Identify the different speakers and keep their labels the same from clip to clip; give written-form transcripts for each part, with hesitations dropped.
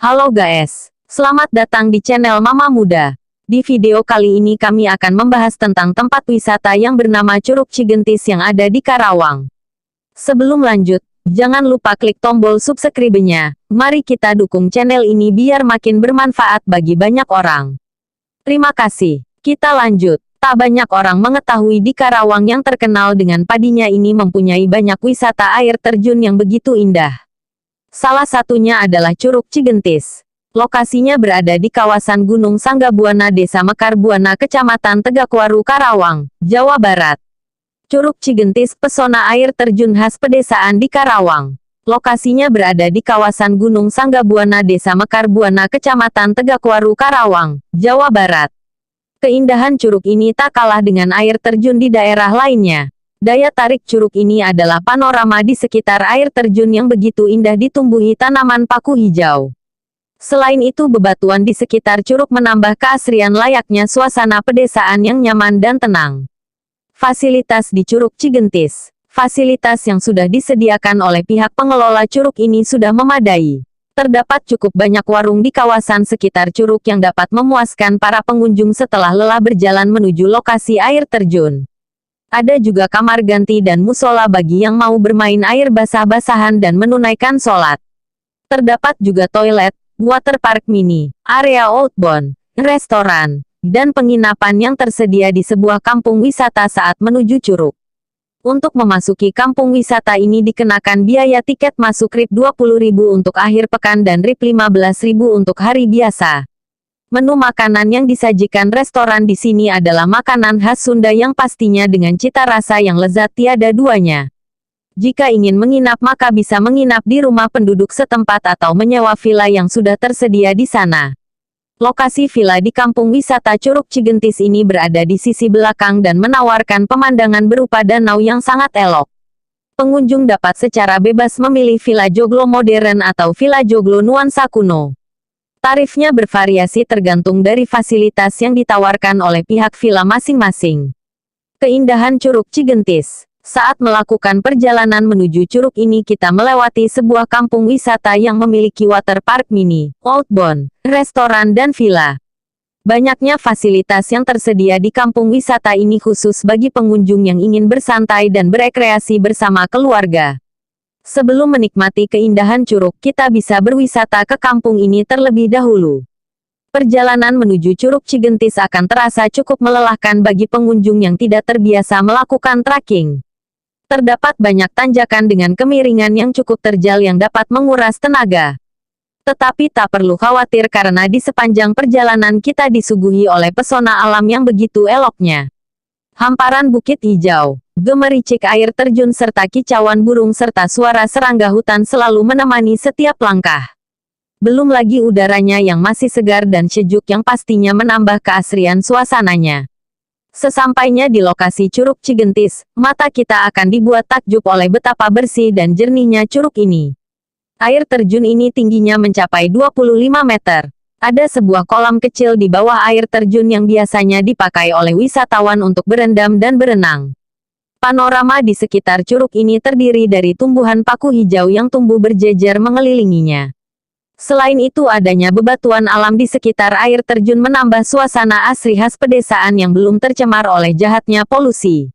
Speaker 1: Halo guys, selamat datang di channel Mama Muda. Di video kali ini kami akan membahas tentang tempat wisata yang bernama Curug Cigentis yang ada di Karawang. Sebelum lanjut, jangan lupa klik tombol subscribe-nya. Mari kita dukung channel ini biar makin bermanfaat bagi banyak orang. Terima kasih. Kita lanjut. Tak banyak orang mengetahui di Karawang yang terkenal dengan padinya ini mempunyai banyak wisata air terjun yang begitu indah. Salah satunya adalah Curug Cigentis. Lokasinya berada di kawasan Gunung Sanggabuana, Desa Mekar Buana, Kecamatan Tegakwaru, Karawang, Jawa Barat. Curug Cigentis, pesona air terjun khas pedesaan di Karawang. Lokasinya berada di kawasan Gunung Sanggabuana, Desa Mekar Buana, Kecamatan Tegakwaru, Karawang, Jawa Barat. Keindahan curug ini tak kalah dengan air terjun di daerah lainnya. Daya tarik curug ini adalah panorama di sekitar air terjun yang begitu indah ditumbuhi tanaman paku hijau. Selain itu, bebatuan di sekitar curug menambah keasrian layaknya suasana pedesaan yang nyaman dan tenang. Fasilitas di Curug Cigentis. Fasilitas yang sudah disediakan oleh pihak pengelola curug ini sudah memadai. Terdapat cukup banyak warung di kawasan sekitar curug yang dapat memuaskan para pengunjung setelah lelah berjalan menuju lokasi air terjun. Ada juga kamar ganti dan musola bagi yang mau bermain air basah-basahan dan menunaikan sholat. Terdapat juga toilet, water park mini, area outbound, restoran, dan penginapan yang tersedia di sebuah kampung wisata saat menuju curug. Untuk memasuki kampung wisata ini dikenakan biaya tiket masuk Rp20.000 untuk akhir pekan dan Rp15.000 untuk hari biasa. Menu makanan yang disajikan restoran di sini adalah makanan khas Sunda yang pastinya dengan cita rasa yang lezat tiada duanya. Jika ingin menginap maka bisa menginap di rumah penduduk setempat atau menyewa villa yang sudah tersedia di sana. Lokasi villa di kampung wisata Curug Cigentis ini berada di sisi belakang dan menawarkan pemandangan berupa danau yang sangat elok. Pengunjung dapat secara bebas memilih villa joglo modern atau villa joglo nuansa kuno. Tarifnya bervariasi tergantung dari fasilitas yang ditawarkan oleh pihak villa masing-masing. Keindahan Curug Cigentis. Saat melakukan perjalanan menuju curug ini kita melewati sebuah kampung wisata yang memiliki water park mini, outbound, restoran dan villa. Banyaknya fasilitas yang tersedia di kampung wisata ini khusus bagi pengunjung yang ingin bersantai dan berekreasi bersama keluarga. Sebelum menikmati keindahan curug, kita bisa berwisata ke kampung ini terlebih dahulu. Perjalanan menuju Curug Cigentis akan terasa cukup melelahkan bagi pengunjung yang tidak terbiasa melakukan trekking. Terdapat banyak tanjakan dengan kemiringan yang cukup terjal yang dapat menguras tenaga. Tetapi tak perlu khawatir karena di sepanjang perjalanan kita disuguhi oleh pesona alam yang begitu eloknya. Hamparan bukit hijau, gemericik air terjun serta kicauan burung serta suara serangga hutan selalu menemani setiap langkah. Belum lagi udaranya yang masih segar dan sejuk yang pastinya menambah keasrian suasananya. Sesampainya di lokasi Curug Cigentis, mata kita akan dibuat takjub oleh betapa bersih dan jernihnya curug ini. Air terjun ini tingginya mencapai 25 meter. Ada sebuah kolam kecil di bawah air terjun yang biasanya dipakai oleh wisatawan untuk berendam dan berenang. Panorama di sekitar curug ini terdiri dari tumbuhan paku hijau yang tumbuh berjejer mengelilinginya. Selain itu adanya bebatuan alam di sekitar air terjun menambah suasana asri khas pedesaan yang belum tercemar oleh jahatnya polusi.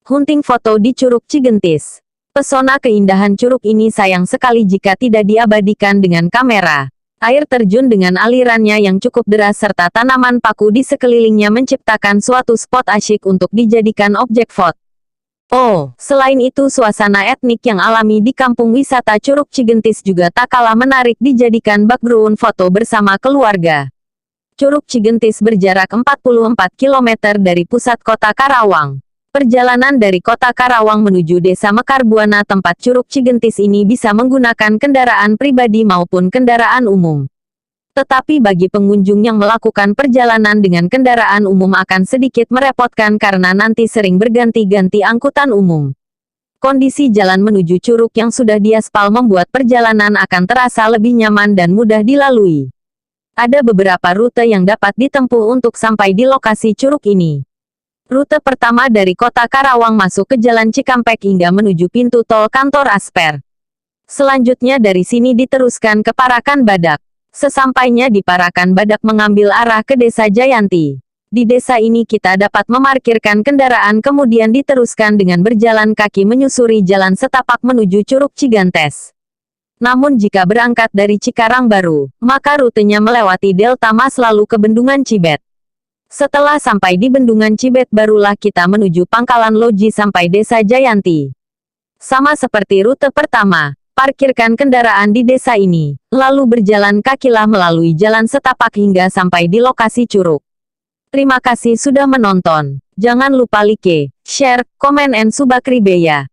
Speaker 1: Hunting foto di Curug Cigentis. Pesona keindahan curug ini sayang sekali jika tidak diabadikan dengan kamera. Air terjun dengan alirannya yang cukup deras serta tanaman paku di sekelilingnya menciptakan suatu spot asyik untuk dijadikan objek foto. Oh, selain itu suasana etnik yang alami di kampung wisata Curug Cigentis juga tak kalah menarik dijadikan background foto bersama keluarga. Curug Cigentis berjarak 44 km dari pusat kota Karawang. Perjalanan dari kota Karawang menuju Desa Mekar Buana tempat Curug Cigentis ini bisa menggunakan kendaraan pribadi maupun kendaraan umum. Tetapi bagi pengunjung yang melakukan perjalanan dengan kendaraan umum akan sedikit merepotkan karena nanti sering berganti-ganti angkutan umum. Kondisi jalan menuju curug yang sudah diaspal membuat perjalanan akan terasa lebih nyaman dan mudah dilalui. Ada beberapa rute yang dapat ditempuh untuk sampai di lokasi curug ini. Rute pertama dari kota Karawang masuk ke Jalan Cikampek hingga menuju pintu tol kantor Asper. Selanjutnya dari sini diteruskan ke Parakan Badak. Sesampainya di Parakan, Badak mengambil arah ke Desa Jayanti. Di desa ini kita dapat memarkirkan kendaraan kemudian diteruskan dengan berjalan kaki menyusuri jalan setapak menuju Curug Cigantes. Namun jika berangkat dari Cikarang Baru, maka rutenya melewati Delta Mas lalu ke Bendungan Cibet. Setelah sampai di Bendungan Cibet barulah kita menuju Pangkalan Loji sampai Desa Jayanti. Sama seperti rute pertama, parkirkan kendaraan di desa ini, lalu berjalan kakilah melalui jalan setapak hingga sampai di lokasi curug. Terima kasih sudah menonton. Jangan lupa like, share, komen, and subscribe ya.